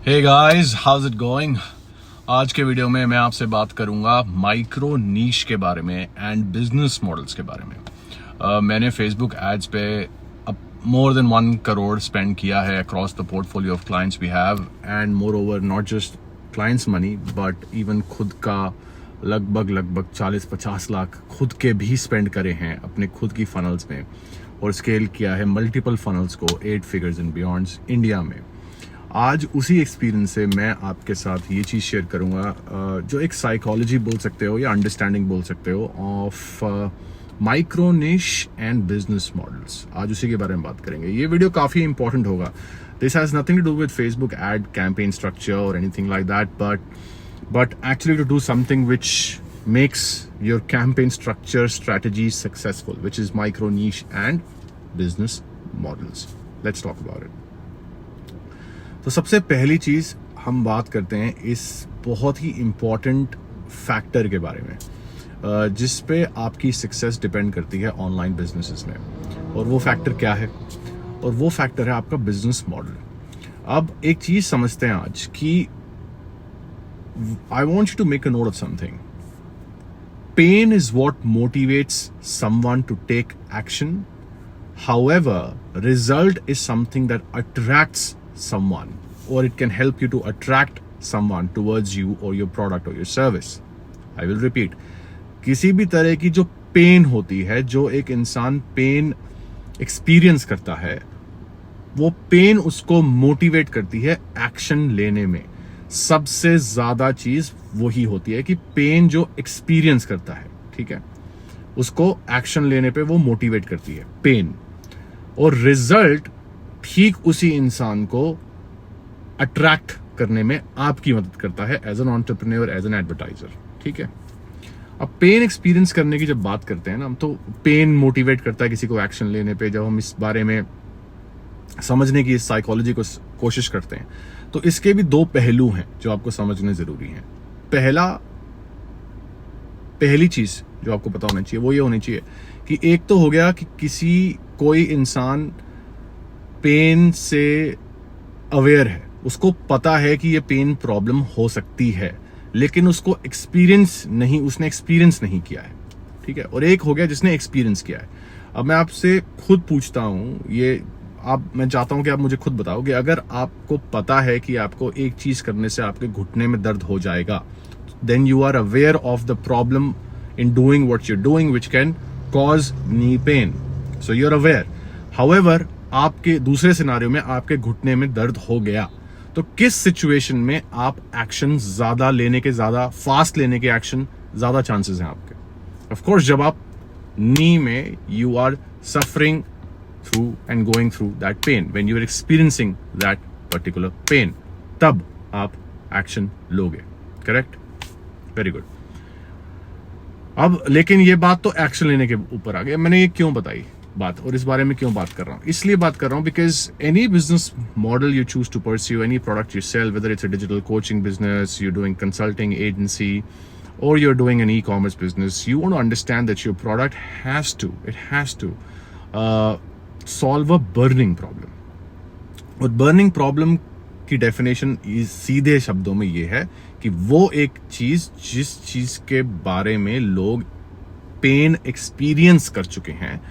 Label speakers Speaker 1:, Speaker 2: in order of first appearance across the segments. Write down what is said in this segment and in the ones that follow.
Speaker 1: Hey guys, how's it going. आज के video में मैं आपसे बात करूंगा माइक्रो नीश के बारे में एंड बिजनेस मॉडल्स के बारे में। मैंने फेसबुक एड्स पे मोर देन 1 करोड़ स्पेंड किया है across the portfolio of clients we have, and moreover not just clients money but even खुद का लगभग 40-50 लाख खुद के भी स्पेंड करे हैं अपने खुद की फनल्स में, और स्केल किया है मल्टीपल फनल्स को 8 फिगर्स एंड बियॉन्ड्स इंडिया में। आज उसी एक्सपीरियंस से मैं आपके साथ ये चीज़ शेयर करूंगा जो एक साइकोलॉजी बोल सकते हो या अंडरस्टैंडिंग बोल सकते हो ऑफ माइक्रो निश एंड बिजनेस मॉडल्स। आज उसी के बारे में बात करेंगे। ये वीडियो काफ़ी इंपॉर्टेंट होगा। This has nothing to do with Facebook ad campaign structure और anything like that, but actually to do something which makes your campaign structure strategy successful, which is micro niche and business models. Let's talk about it. तो सबसे पहली चीज हम बात करते हैं इस बहुत ही इंपॉर्टेंट फैक्टर के बारे में जिस पे आपकी सक्सेस डिपेंड करती है ऑनलाइन बिजनेसेस में, और वो फैक्टर क्या है? और वो फैक्टर है आपका बिजनेस मॉडल। अब एक चीज समझते हैं आज कि I want you to make a note of something. Pain is what motivates someone to take action. However, result is something that attracts someone, or it can help you to attract someone towards you or your product or your service. I will repeat. किसी भी तरह की जो pen होती है, जो एक इंसान पेन एक्सपीरियंस करता है, वो पेन उसको मोटिवेट करती है एक्शन लेने में। सबसे ज्यादा चीज वही होती है कि पेन जो एक्सपीरियंस करता है, ठीक है, उसको एक्शन लेने पे वो मोटिवेट करती है पेन, और रिजल्ट ठीक उसी इंसान को अट्रैक्ट करने में आपकी मदद करता है as an entrepreneur, as an advertiser, ठीक है। अब पेन एक्सपीरियंस करने की जब बात करते हैं ना, तो पेन मोटिवेट करता है किसी को एक्शन लेने पे। जब हम इस बारे में समझने की इस साइकोलॉजी को कोशिश करते हैं, तो इसके भी 2 पहलू हैं जो आपको समझने जरूरी हैं। पहली चीज जो आपको पता होना चाहिए वो ये होनी चाहिए कि एक तो हो गया कि कोई इंसान पेन से अवेयर है, उसको पता है कि ये पेन प्रॉब्लम हो सकती है, लेकिन उसने एक्सपीरियंस नहीं किया है, ठीक है। और एक हो गया जिसने एक्सपीरियंस किया है। अब मैं आपसे खुद पूछता हूं, मैं चाहता हूं कि आप मुझे खुद बताओ कि अगर आपको पता है कि आपको एक चीज करने से आपके घुटने में दर्द हो जाएगा, then you are aware of the problem in doing what you doing which can cause knee pain, so you are aware. However, आपके दूसरे सिनारियो में आपके घुटने में दर्द हो गया, तो किस सिचुएशन में आप एक्शन ज्यादा फास्ट लेने के एक्शन ज्यादा चांसेस हैं आपके? ऑफ कोर्स, जब आप नी में you are suffering through and going through that pain, when you are experiencing that particular pain, तब आप एक्शन लोगे, करेक्ट? Very good. अब लेकिन ये बात तो एक्शन लेने के ऊपर आ गई। मैंने ये क्यों बताई बात, और इस बारे में क्यों बात कर रहा हूं? इसलिए बात कर रहा हूं because any business model you choose to pursue, any product you sell, whether it's a digital coaching business, you're doing consulting agency, or you're doing an e-commerce business, you want to understand that your product has to solve a burning problem. और burning problem की definition सीधे शब्दों में ये है कि वो एक चीज जिस चीज के बारे में लोग पेन एक्सपीरियंस कर चुके हैं,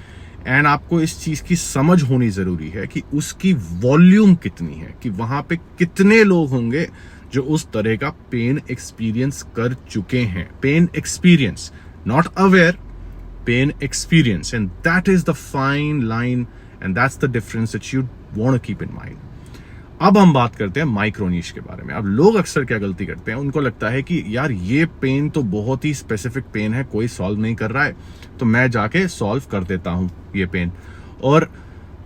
Speaker 1: एंड आपको इस चीज की समझ होनी जरूरी है कि उसकी वॉल्यूम कितनी है, कि वहां पे कितने लोग होंगे जो उस तरह का पेन एक्सपीरियंस कर चुके हैं। Pain experience, not aware, pain experience, and that is the fine line, and that's the difference that you want to keep in mind. अब हम बात करते हैं माइक्रो नीश के बारे में। अब लोग अक्सर क्या गलती करते हैं, उनको लगता है कि यार ये पेन तो बहुत ही स्पेसिफिक पेन है, कोई सॉल्व नहीं कर रहा है, तो मैं जाके सॉल्व कर देता हूं ये पेन, और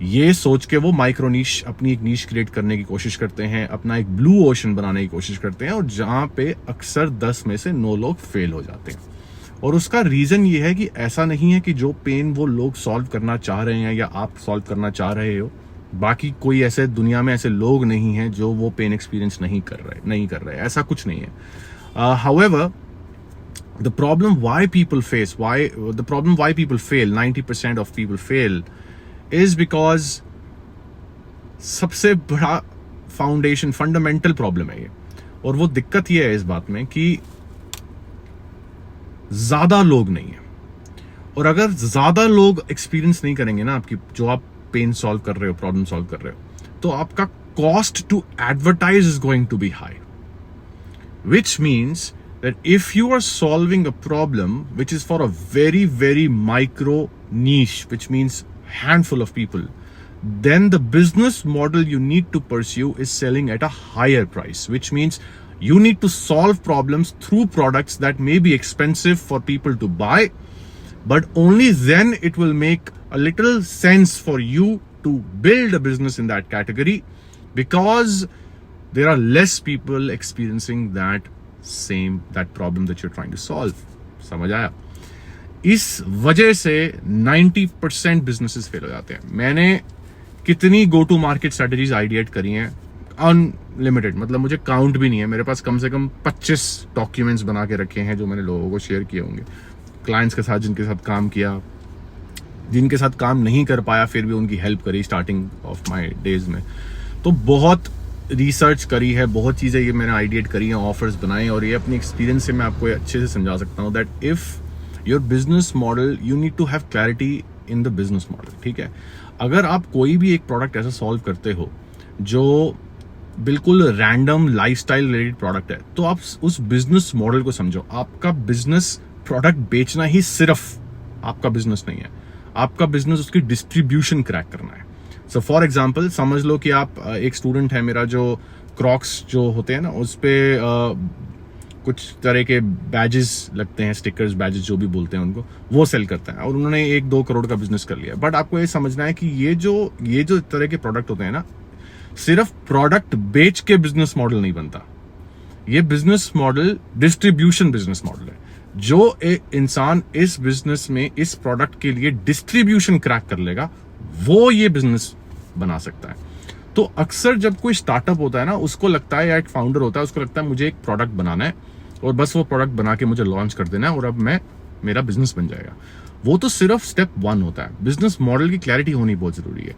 Speaker 1: ये सोच के वो माइक्रो नीश, अपनी एक नीश क्रिएट करने की कोशिश करते हैं, अपना एक ब्लू ओशन बनाने की कोशिश करते हैं, और जहां पे अक्सर 10 में से 9 लोग फेल हो जाते हैं। और उसका रीजन ये है कि ऐसा नहीं है कि जो पेन वो लोग सॉल्व करना चाह रहे हैं या आप सॉल्व करना चाह रहे हो, बाकी कोई ऐसे दुनिया में ऐसे लोग नहीं हैं जो वो पेन एक्सपीरियंस नहीं कर रहे, ऐसा कुछ नहीं है। However, the problem why people fail, 90% of people fail is because सबसे बड़ा फाउंडेशन फंडामेंटल प्रॉब्लम है ये। और वो दिक्कत ये है इस बात में कि ज्यादा लोग नहीं है, और अगर ज्यादा लोग एक्सपीरियंस नहीं करेंगे ना आपकी, जो आप पेन सॉल्व कर रहे हो, प्रॉब्लम सॉल्व कर रहे हो, तो आपका cost to advertise is going to be high, which means that if you are solving a problem which is for a very very micro niche, which means handful of people, then the business model you need to pursue is selling at a higher price, which means you need to solve problems through products that may be expensive for people to buy, but only then it will make a little sense for you to build a business in that category, because there are less people experiencing that problem that you're trying to solve. समझ आया? इस वजह से 90% businesses fail हो जाते हैं। मैंने कितनी go to market strategies ideate करी हैं, अनलिमिटेड, मतलब मुझे काउंट भी नहीं है। मेरे पास कम से कम 25 डॉक्यूमेंट्स बना के रखे हैं जो मैंने लोगों को शेयर किए होंगे, क्लाइंट्स के साथ जिनके साथ काम किया, जिनके साथ काम नहीं कर पाया फिर भी उनकी हेल्प करी स्टार्टिंग ऑफ माई डेज में। तो बहुत रिसर्च करी है, बहुत चीज़ें ये मैंने आइडिएट करी हैं, ऑफर्स बनाए, और ये अपनी एक्सपीरियंस से मैं आपको अच्छे से समझा सकता हूँ that if your business model, you need to have clarity in the business model. ठीक है, अगर आप कोई भी एक प्रोडक्ट ऐसा सॉल्व करते हो जो बिल्कुल रैंडम लाइफस्टाइल रिलेटेड प्रोडक्ट है, तो आप उस बिजनेस मॉडल को समझो। आपका बिजनेस प्रोडक्ट बेचना ही सिर्फ आपका बिजनेस नहीं है, आपका बिजनेस उसकी डिस्ट्रीब्यूशन क्रैक करना है। सो फॉर एग्जाम्पल समझ लो कि आप एक स्टूडेंट है मेरा जो क्रॉक्स जो होते हैं ना, उस पर कुछ तरह के बैजेस लगते हैं, स्टिकर्स, बैजेस जो भी बोलते हैं उनको, वो सेल करता है, और उन्होंने 1-2 करोड़ का बिजनेस कर लिया। बट आपको ये समझना है कि ये जो तरह के प्रोडक्ट होते हैं ना, सिर्फ प्रोडक्ट बेच के बिजनेस मॉडल नहीं बनता। ये business model distribution business model है। जो एक इंसान इस बिजनेस में इस प्रोडक्ट के लिए डिस्ट्रीब्यूशन क्रैक कर लेगा, वो ये बिजनेस बना सकता है। तो अक्सर जब कोई स्टार्टअप होता है ना, उसको लगता है, या एक फाउंडर होता है, उसको लगता है मुझे एक प्रोडक्ट बनाना है और बस वो प्रोडक्ट बना के मुझे लॉन्च कर देना है और अब मेरा बिजनेस बन जाएगा। वो तो सिर्फ स्टेप 1 होता है। बिजनेस मॉडल की क्लैरिटी होनी बहुत जरूरी है,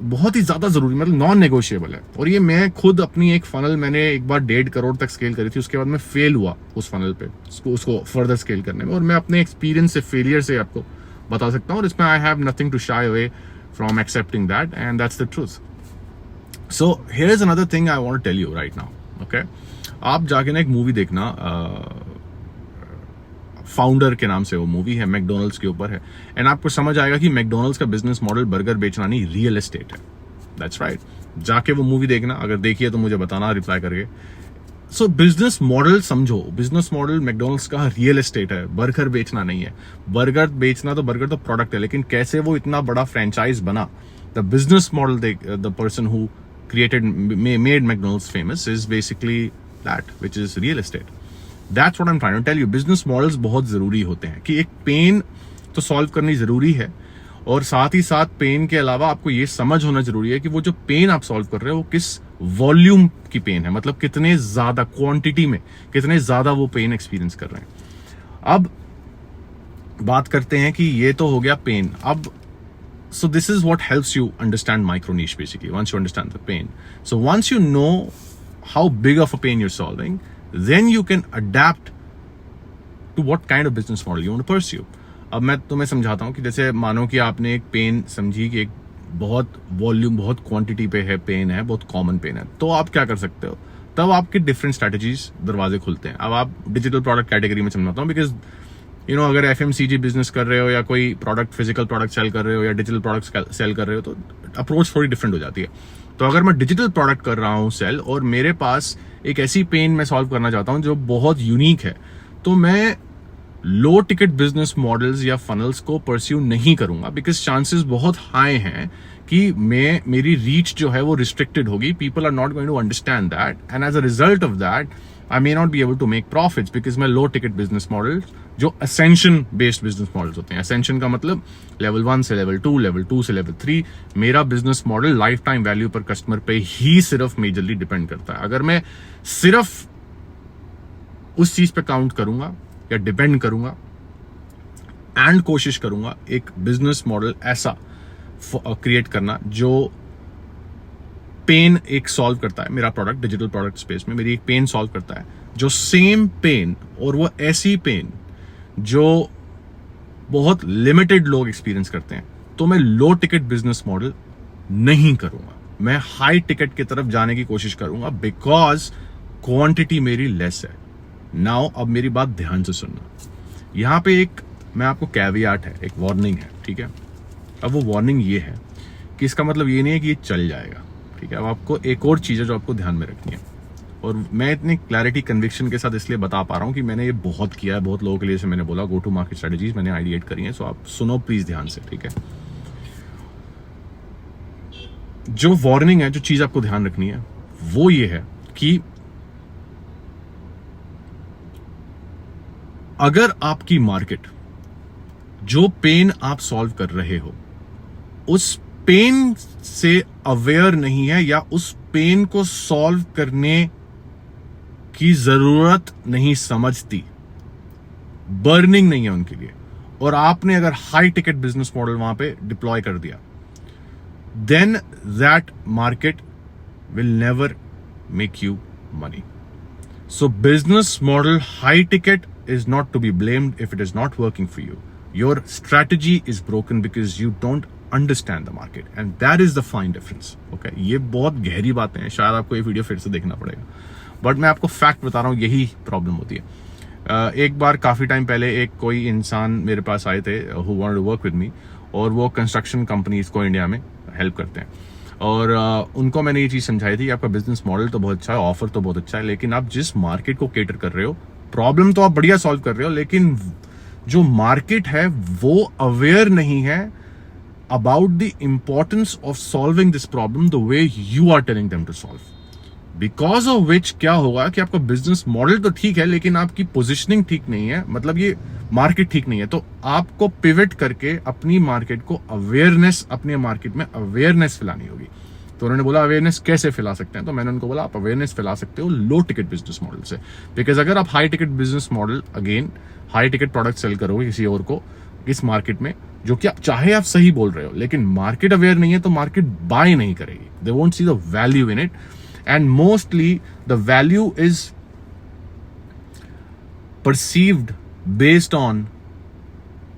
Speaker 1: बहुत ही ज्यादा जरूरी, मतलब नॉन नेगोशिएबल है। और ये मैं खुद अपनी एक फनल मैंने एक बार 1.5 करोड़ तक स्केल करी थी, उसके बाद मैं फेल हुआ उस फनल पे, उसको फर्दर स्केल करने में। और मैं अपने एक्सपीरियंस से, फेलियर से आपको बता सकता हूँ, और इसमें I have nothing to shy away from accepting that, and that's the truth. So here is another thing I want to tell you right now, okay? आप जाके ना एक मूवी देखना, फाउंडर के नाम से वो मूवी है, मैकडोनल्ड्स के ऊपर है, एंड आपको समझ आएगा कि मैकडोनल्ड्स का बिजनेस मॉडल बर्गर बेचना नहीं, रियल एस्टेट है। दैट्स राइट, जाके वो मूवी देखना, अगर देखिए तो मुझे बताना रिप्लाई करके। सो बिजनेस मॉडल समझो, बिजनेस मॉडल मैकडोनल्ड्स का रियल एस्टेट है, बर्गर बेचना नहीं है। बर्गर तो प्रोडक्ट है, लेकिन कैसे वो इतना बड़ा फ्रेंचाइज बना, the business model, the person who created made McDonald's famous is basically that, which is real estate. That's what I'm trying to tell you. Business models बहुत जरूरी होते हैं कि एक पेन तो सॉल्व करनी जरूरी है, और साथ ही साथ पेन के अलावा आपको ये समझ होना जरूरी है कि वो जो पेन आप सॉल्व कर रहे हो वो किस वॉल्यूम की पेन है, मतलब कितने ज्यादा क्वांटिटी में, कितने ज्यादा वो पेन एक्सपीरियंस कर रहे हैं। अब बात करते हैं कि ये तो हो गया पेन। अब so this is what helps you understand micro niche basically, once you understand the pain. So once you know how big of a pain you're solving, then you can adapt to what kind of business model you want to pursue. अब मैं तुम्हें समझाता हूँ कि जैसे मानो कि आपने एक पेन समझी कि एक बहुत वॉल्यूम, बहुत क्वांटिटी पे है, पेन है, बहुत कॉमन पेन है, तो आप क्या कर सकते हो? तब आपके डिफरेंट स्ट्रेटजीज दरवाजे खुलते हैं। अब आप डिजिटल प्रोडक्ट कैटेगरी में समझाता हूँ, बिकॉज अगर FMCG बिजनेस कर रहे हो, या कोई प्रोडक्ट, फिजिकल प्रोडक्ट सेल कर रहे हो, या डिजिटल प्रोडक्ट सेल कर रहे हो, तो अप्रोच थोड़ी डिफरेंट हो जाती है। तो अगर मैं डिजिटल प्रोडक्ट कर रहा हूँ सेल, और मेरे पास एक ऐसी पेन मैं सॉल्व करना चाहता हूँ जो बहुत यूनिक है, तो मैं लो टिकट बिजनेस मॉडल्स या फनल्स को परस्यू नहीं करूंगा, बिकॉज चांसेस बहुत हाई हैं कि मेरी रीच जो है वो रिस्ट्रिक्टेड होगी। People are not going to understand that, and as a result of that I may not be able to make profits, because मैं लो टिकट बिजनेस मॉडल, जो असेंशन बेस्ड बिजनेस मॉडल्स होते हैं, ascension का मतलब level 1 से level 2, level 2 से level 3, मेरा business model life time value पर कस्टमर पे ही सिर्फ मेजरली डिपेंड करता है। अगर मैं सिर्फ उस चीज पे काउंट करूंगा या डिपेंड करूंगा एंड कोशिश करूंगा एक बिजनेस मॉडल ऐसा क्रिएट करना जो पेन एक सॉल्व करता है, मेरा प्रोडक्ट डिजिटल प्रोडक्ट स्पेस में मेरी एक पेन सॉल्व करता है, जो सेम पेन, और वो ऐसी पेन जो बहुत लिमिटेड लोग एक्सपीरियंस करते हैं, तो मैं लो टिकट बिजनेस मॉडल नहीं करूंगा, मैं हाई टिकट की तरफ जाने की कोशिश करूंगा, बिकॉज क्वांटिटी मेरी लेस है। नाउ अब मेरी बात ध्यान से सुनना, यहां पे एक मैं आपको कैवियाट है, एक वार्निंग है, ठीक है। अब वो वार्निंग ये है कि इसका मतलब ये नहीं है कि ये चल जाएगा, ठीक है। अब आपको एक और चीज है जो आपको ध्यान में रखनी है, और मैं इतनी क्लैरिटी कन्विक्शन के साथ इसलिए बता पा रहा हूं कि मैंने ये बहुत किया है, बहुत लोगों के लिए, जैसे मैंने बोला गो टू मार्केट स्ट्रेटेजीज मैंने आइडिएट करी है, सो आप सुनो प्लीज ध्यान से, ठीक है। जो वार्निंग है, जो चीज आपको ध्यान रखनी है वो ये है कि अगर आपकी मार्केट जो पेन आप सॉल्व कर रहे हो उस पेन से अवेयर नहीं है, या उस पेन को सॉल्व करने की जरूरत नहीं समझती, बर्निंग नहीं है उनके लिए, और आपने अगर हाई टिकट बिजनेस मॉडल वहां पे डिप्लॉय कर दिया, then that market will never make you money. So business model high ticket is not to be blamed if it is not working for you. Your strategy is broken because you don't understand the market, and that is the fine difference. Okay, ये बहुत गहरी बातें हैं, शायद आपको ये video फिर से देखना पड़ेगा, बट मैं आपको फैक्ट बता रहा हूँ, यही प्रॉब्लम होती है। एक बार काफी टाइम पहले एक कोई इंसान मेरे पास आए थे who wanted to work with me, और वो कंस्ट्रक्शन कंपनीज को इंडिया में हेल्प करते हैं, और उनको मैंने ये चीज समझाई थी कि आपका बिजनेस मॉडल तो बहुत अच्छा है, ऑफर तो बहुत अच्छा है, लेकिन आप जिस मार्केट को केटर कर रहे हो, प्रॉब्लम तो आप बढ़िया सॉल्व कर रहे हो, लेकिन जो मार्केट है वो अवेयर नहीं है about the importance of solving this problem the way you are telling them to solve, because of which क्या होगा कि आपका बिजनेस मॉडल तो ठीक है, लेकिन आपकी पोजिशनिंग ठीक नहीं है, मतलब ये मार्केट ठीक नहीं है, तो आपको पिवट करके अपनी मार्केट को अवेयरनेस, अपने मार्केट में अवेयरनेस फैलानी होगी। तो उन्होंने बोला अवेयरनेस कैसे फैला सकते हैं, तो मैंने उनको बोला आप अवेयरनेस फैला सकते हो लो टिकट बिजनेस मॉडल से, बिकॉज अगर आप high ticket business model, again high ticket product sell करोगे किसी और को इस मार्केट में, जो कि आप चाहे आप सही बोल रहे हो, लेकिन मार्केट अवेयर नहीं है, तो मार्केट बाय नहीं करेगी, they won't see the value in it, and mostly the value is perceived based on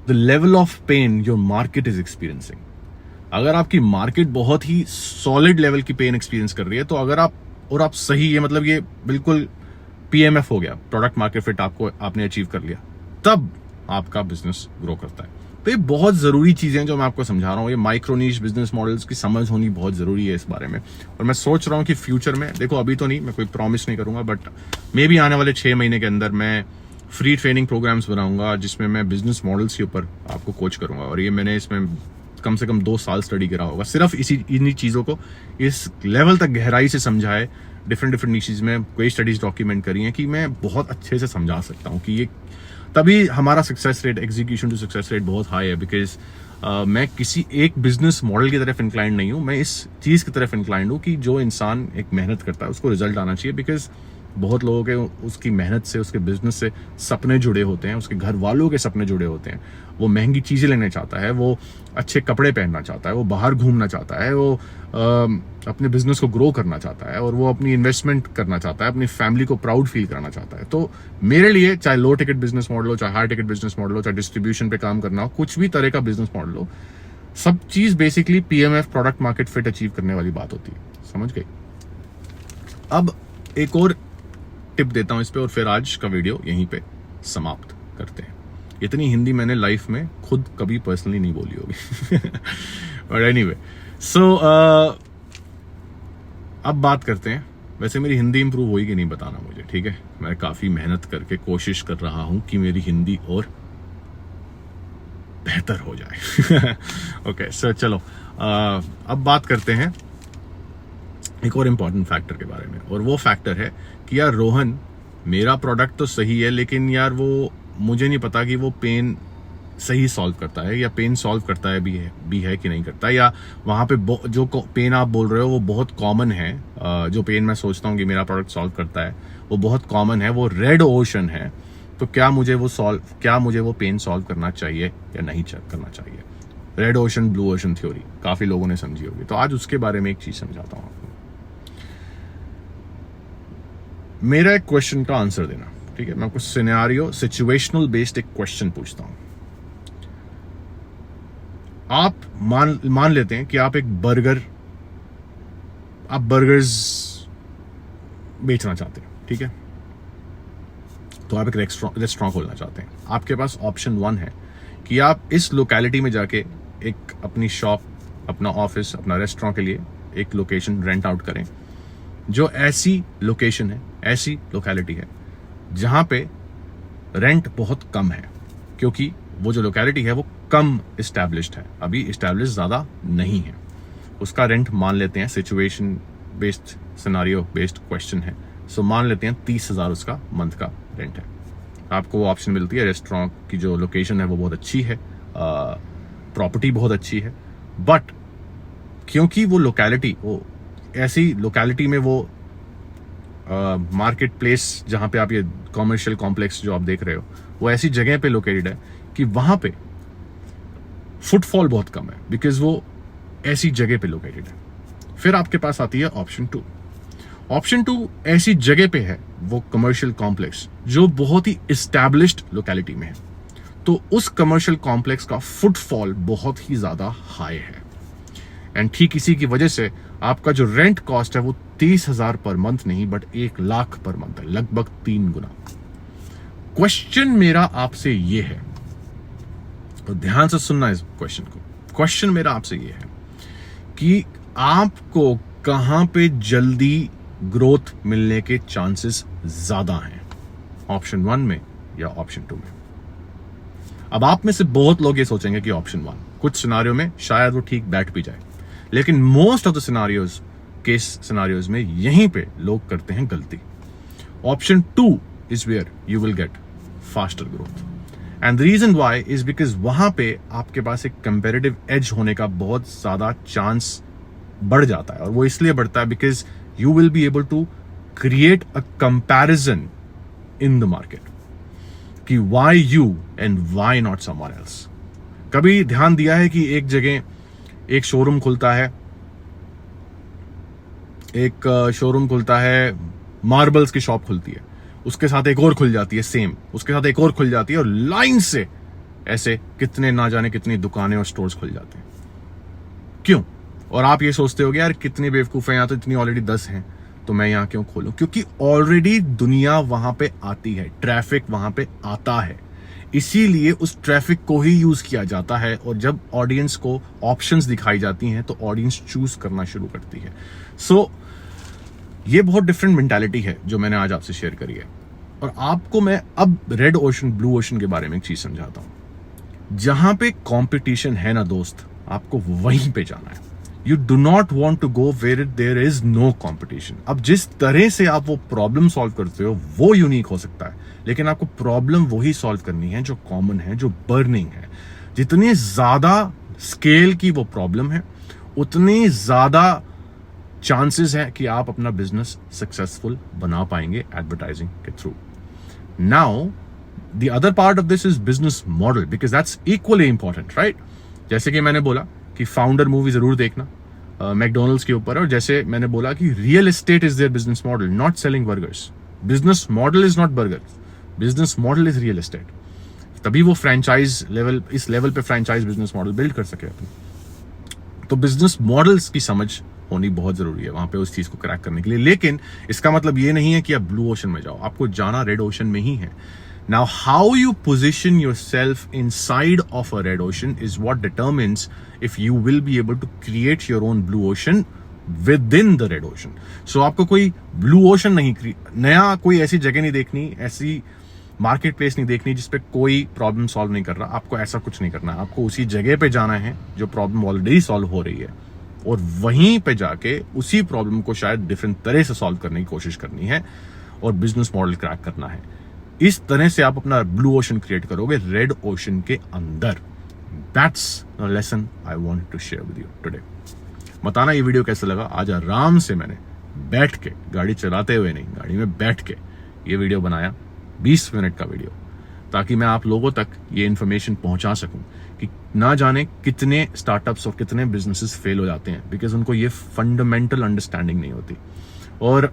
Speaker 1: the level of pain your market is experiencing. अगर आपकी मार्केट बहुत ही सॉलिड लेवल की पेन एक्सपीरियंस कर रही है, तो अगर आप, और आप सही है, मतलब ये बिल्कुल PMF हो गया, प्रोडक्ट मार्केट फिट आपने अचीव कर लिया, तब आपका बिजनेस ग्रो करता है। तो ये बहुत जरूरी चीजें जो मैं आपको समझा रहा हूँ, ये माइक्रो नीश बिजनेस मॉडल्स की समझ होनी बहुत जरूरी है इस बारे में, और मैं सोच रहा हूँ कि फ्यूचर में, देखो अभी तो नहीं, मैं कोई प्रॉमिस नहीं करूंगा, बट मे बी आने वाले 6 महीने के अंदर मैं फ्री ट्रेनिंग प्रोग्राम्स बनाऊंगा जिसमें मैं बिजनेस मॉडल्स के ऊपर आपको कोच करूंगा, और ये मैंने इसमें कम से कम 2 साल स्टडी करा होगा, सिर्फ इन्हीं चीजों को इस लेवल तक गहराई से समझा है, डिफरेंट नीशेस में कोई स्टडीज डॉक्यूमेंट करी हैं कि मैं बहुत अच्छे से समझा सकता हूँ कि ये, तभी हमारा success rate, execution to success rate बहुत हाई है, बिकॉज मैं किसी एक बिजनेस मॉडल की तरफ इंक्लाइंड नहीं हूँ, मैं इस चीज की तरफ इंक्लाइंड हूँ कि जो इंसान एक मेहनत करता है उसको रिजल्ट आना चाहिए, बिकॉज बहुत लोगों के उसकी मेहनत से, उसके बिजनेस से सपने जुड़े होते हैं, उसके घर वालों के सपने जुड़े होते हैं, वो महंगी चीजें लेना चाहता है, वो अच्छे कपड़े पहनना चाहता है, वो बाहर घूमना चाहता है, वो अपने बिजनेस को ग्रो करना चाहता है, और वो अपनी इन्वेस्टमेंट करना चाहता है, अपनी फैमिली को प्राउड फील कराना चाहता है। तो मेरे लिए चाहे लो टिकट बिजनेस मॉडल हो, चाहे हाई टिकट बिजनेस मॉडल हो, चाहे डिस्ट्रीब्यूशन पे काम करना हो, कुछ भी तरह का बिजनेस मॉडल हो, सब चीज basically PMF, product market fit achieve करने वाली बात होती है, समझ गई। अब एक और टिप देता हूं इस पे, और फिर आज का वीडियो यहीं पे समाप्त करते हैं। इतनी हिंदी मैंने लाइफ में खुद कभी पर्सनली नहीं बोली होगी, बट एनीवे, सो अब बात करते हैं, वैसे मेरी हिंदी इंप्रूव हुई कि नहीं बताना मुझे, ठीक है, मैं काफी मेहनत करके कोशिश कर रहा हूं कि मेरी हिंदी और बेहतर हो जाए। ओके, सो चलो अब बात करते हैं एक और इम्पॉर्टेंट फैक्टर के बारे में, और वो फैक्टर है कि यार रोहन, मेरा प्रोडक्ट तो सही है, लेकिन यार वो मुझे नहीं पता कि वो पेन सही सॉल्व करता है, या पेन सॉल्व करता है भी है कि नहीं करता, या वहां पे जो पेन आप बोल रहे हो वो बहुत कॉमन है, जो पेन मैं सोचता हूँ कि मेरा प्रोडक्ट सॉल्व करता है वो बहुत कॉमन है, वो रेड ओशन है, तो क्या मुझे वो पेन सॉल्व करना चाहिए या नहीं करना चाहिए। Red ocean blue ocean theory काफी लोगों ने समझी होगी, तो आज उसके बारे में एक चीज समझाता हूँ आपको। मेरा एक क्वेश्चन का आंसर देना, ठीक है? मैं आपको सिनेरियो सिचुएशनल बेस्ड एक क्वेश्चन पूछता हूं। आप मान लेते हैं कि आप बर्गर्स बेचना चाहते हैं, ठीक है? तो आप एक रेस्टोरेंट खोलना चाहते हैं। आपके पास ऑप्शन 1 है कि आप इस लोकेलिटी में जाके एक अपनी शॉप, अपना ऑफिस, अपना रेस्टोरेंट के लिए एक लोकेशन रेंट आउट करें, जो ऐसी लोकेशन है, ऐसी लोकेलिटी है जहां पे रेंट बहुत कम है, क्योंकि वो जो लोकेलिटी है वो कम इस्टेब्लिश्ड है, अभी इस्टेब्लिश ज्यादा नहीं है। उसका रेंट मान लेते हैं, situation based scenario based question है, सो मान लेते हैं 30,000 उसका मंथ का रेंट है। आपको वो ऑप्शन मिलती है, रेस्टोरेंट की जो लोकेशन है वो बहुत अच्छी है, प्रॉपर्टी बहुत अच्छी है, बट क्योंकि वो लोकेलिटी, वो ऐसी लोकेलिटी में वो मार्केट प्लेस जहां पे आप ये कॉमर्शियल कॉम्प्लेक्स जो आप देख रहे हो, वो ऐसी जगह पे लोकेटेड है कि वहां पे फुटफॉल बहुत कम है, बिकॉज वो ऐसी जगह पे लोकेटेड है। फिर आपके पास आती है ऑप्शन 2। ऑप्शन 2 ऐसी जगह पे है, वो कमर्शियल कॉम्प्लेक्स जो बहुत ही इस्टेब्लिश्ड लोकेलिटी में है, तो उस कमर्शियल कॉम्प्लेक्स का फुटफॉल बहुत ही ज्यादा हाई है, एंड ठीक इसी की वजह से आपका जो रेंट कॉस्ट है वो 30,000 पर मंथ नहीं, बट 1 लाख पर मंथ है, लगभग 3 गुना। क्वेश्चन मेरा आपसे ये है, तो ध्यान से सुनना इस क्वेश्चन को। क्वेश्चन मेरा आपसे ये है कि आपको कहां पे जल्दी ग्रोथ मिलने के चांसेस ज्यादा हैं, ऑप्शन 1 में या ऑप्शन 2 में? अब आप में से बहुत लोग ये सोचेंगे कि ऑप्शन 1, कुछ सिनारियों में शायद वो ठीक बैठ भी जाए, लेकिन most of the scenarios, case scenarios में यहीं पे लोग करते हैं गलती। Option 2 is where you will get faster growth, and the reason why is because वहां पे आपके पास एक कंपेरेटिव एज होने का बहुत ज्यादा चांस बढ़ जाता है, और वो इसलिए बढ़ता है because you will be able to create a comparison in the market कि why you and why not someone else. कभी ध्यान दिया है कि एक जगह एक शोरूम खुलता है, मार्बल्स की शॉप खुलती है, उसके साथ एक और खुल जाती है सेम, उसके साथ एक और खुल जाती है, और लाइन से ऐसे कितने ना जाने कितनी दुकानें और स्टोर्स खुल जाते हैं। क्यों? और आप ये सोचते हो यार कितनी बेवकूफ है, यहां तो इतनी ऑलरेडी 10 हैं, तो मैं यहां क्यों खोलूं? क्योंकि ऑलरेडी दुनिया वहां पे आती है, ट्रैफिक वहां पे आता है, इसीलिए उस ट्रैफिक को ही यूज किया जाता है, और जब ऑडियंस को ऑप्शंस दिखाई जाती हैं तो ऑडियंस चूज करना शुरू करती है। सो ये बहुत डिफरेंट मेंटालिटी है जो मैंने आज आपसे शेयर करी है, और आपको मैं अब रेड ओशन ब्लू ओशन के बारे में एक चीज समझाता हूं। जहां पे कंपटीशन है ना दोस्त, आपको वहीं पे जाना है। You do not want to go where there is no competition. अब जिस तरह से आप वो प्रॉब्लम सॉल्व करते हो वो यूनिक हो सकता है, लेकिन आपको प्रॉब्लम वही सॉल्व करनी है जो कॉमन है, जो बर्निंग है। जितनी ज्यादा स्केल की वो प्रॉब्लम है, उतनी ज्यादा चांसेस है कि आप अपना बिजनेस सक्सेसफुल बना पाएंगे एडवर्टाइजिंग के through. Now the other part of this is business model, because that's equally important, right? जैसे कि मैंने बोला कि फाउंडर मूवी जरूर देखना, मैकडोनल्ड्स के ऊपर है, और जैसे मैंने बोला कि real estate is their business model, not selling burgers. Business model is not burger, business model is real estate. तभी वो फ्रेंचाइज लेवल, इस लेवल पे फ्रेंचाइज बिजनेस मॉडल बिल्ड कर सके अपनी। तो बिजनेस मॉडल्स की समझ होनी बहुत जरूरी है वहां पे उस चीज को क्रैक करने के लिए। लेकिन इसका मतलब ये नहीं है कि आप ब्लू ओशन में जाओ, आपको जाना रेड ओशन में ही है। Now, how you position yourself inside of a red ocean is what determines if you will be able to create your own blue ocean within the red ocean. So, आपको कोई blue ocean नहीं, नया कोई ऐसी जगह नहीं देखनी, ऐसी मार्केट प्लेस नहीं देखनी जिसपे कोई प्रॉब्लम सॉल्व नहीं कर रहा। आपको ऐसा कुछ नहीं करना है, आपको उसी जगह पे जाना है जो प्रॉब्लम ऑलरेडी सॉल्व हो रही है, और वहीं पे जाके उसी प्रॉब्लम को शायद डिफरेंट तरह से सॉल्व करने की कोशिश करनी है, और बिजनेस मॉडल क्रैक करना है। इस तरह से आप अपना ब्लू ओशन क्रिएट करोगे रेड ओशन के अंदर। That's the lesson I want to share with you today. बताना ये वीडियो कैसा लगा। आज आराम से मैंने बैठ के, गाड़ी चलाते हुए नहीं, गाड़ी में बैठ के ये वीडियो बनाया, 20 मिनट का वीडियो, ताकि मैं आप लोगों तक ये इन्फॉर्मेशन पहुंचा सकूं कि ना जाने कितने स्टार्टअप्स और कितने बिजनेसेस फेल हो जाते हैं, बिकॉज उनको ये फंडामेंटल अंडरस्टैंडिंग नहीं होती। और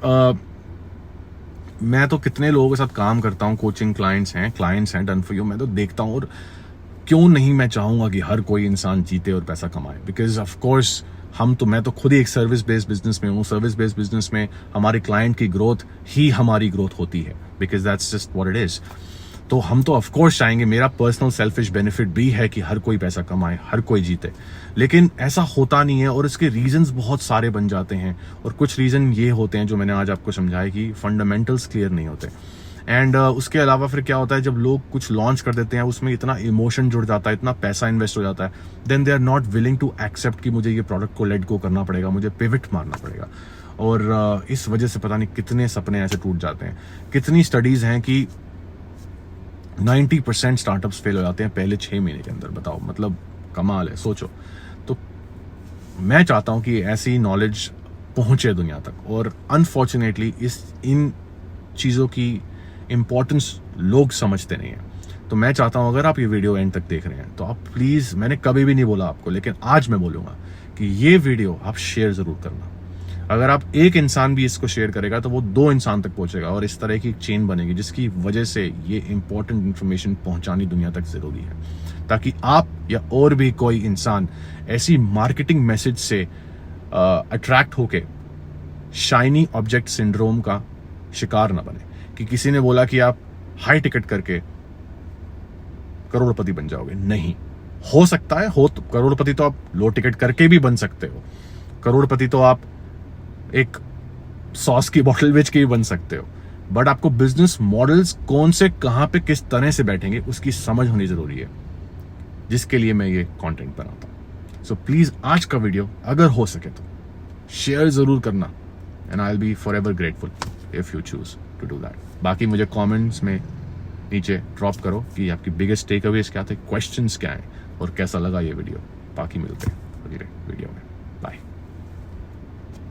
Speaker 1: मैं तो कितने लोगों के साथ काम करता हूँ, कोचिंग क्लाइंट्स हैं डन फॉर यू, मैं तो देखता हूँ, और क्यों नहीं मैं चाहूंगा कि हर कोई इंसान जीते और पैसा कमाए, बिकॉज ऑफ कोर्स मैं तो खुद ही एक सर्विस बेस्ड बिजनेस में हूँ। सर्विस बेस्ड बिजनेस में हमारे क्लाइंट की ग्रोथ ही हमारी ग्रोथ होती है, because that's just what it is. तो हम तो ऑफ कोर्स चाहेंगे, मेरा पर्सनल सेल्फिश बेनिफिट भी है कि हर कोई पैसा कमाए, हर कोई जीते, लेकिन ऐसा होता नहीं है, और इसके रीजंस बहुत सारे बन जाते हैं। और कुछ रीजन ये होते हैं जो मैंने आज आपको समझाया कि फंडामेंटल्स क्लियर नहीं होते। एंड उसके अलावा फिर क्या होता है, जब लोग कुछ लॉन्च कर देते हैं, उसमें इतना इमोशन जुड़ जाता है, इतना पैसा इन्वेस्ट हो जाता है, then they are not willing to accept कि मुझे ये प्रोडक्ट को लेट गो करना पड़ेगा, मुझे पिवट मारना पड़ेगा। और इस वजह से पता नहीं कितने सपने ऐसे टूट जाते हैं। कितनी स्टडीज हैं कि 90% स्टार्टअप्स फेल हो जाते हैं पहले 6 महीने के अंदर। बताओ, मतलब कमाल है, सोचो। तो मैं चाहता हूं कि ऐसी नॉलेज पहुंचे दुनिया तक, और अनफॉर्चुनेटली इन चीज़ों की इंपॉर्टेंस लोग समझते नहीं है। तो मैं चाहता हूं, अगर आप ये वीडियो एंड तक देख रहे हैं तो आप प्लीज़, मैंने कभी भी नहीं बोला आपको, लेकिन आज मैं बोलूँगा कि ये वीडियो आप शेयर ज़रूर करना। अगर आप एक इंसान भी इसको शेयर करेगा तो वो 2 इंसान तक पहुंचेगा, और इस तरह की एक चेन बनेगी, जिसकी वजह से ये इंपॉर्टेंट इंफॉर्मेशन पहुंचानी दुनिया तक जरूरी है, ताकि आप या और भी कोई इंसान ऐसी मार्केटिंग मैसेज से अट्रैक्ट होके शाइनी ऑब्जेक्ट सिंड्रोम का शिकार ना बने, कि किसी ने बोला कि आप हाई टिकट करके करोड़पति बन जाओगे। नहीं हो सकता है, हो तो करोड़पति तो आप लो टिकट करके भी बन सकते हो, करोड़पति तो आप एक सॉस की बोतल बेच के भी बन सकते हो, बट आपको बिजनेस मॉडल्स कौन से, कहां पे, किस तरह से बैठेंगे, उसकी समझ होनी जरूरी है, जिसके लिए मैं ये कंटेंट बनाता हूं। सो प्लीज आज का वीडियो अगर हो सके तो शेयर जरूर करना, and I will be forever grateful if you choose to do that. बाकी मुझे कमेंट्स में नीचे ड्रॉप करो कि आपकी बिगेस्ट टेक अवेज क्या थे, क्वेश्चंस क्या हैं, और कैसा लगा ये वीडियो। बाकी मिलते हैं अगले वीडियो में। बाय।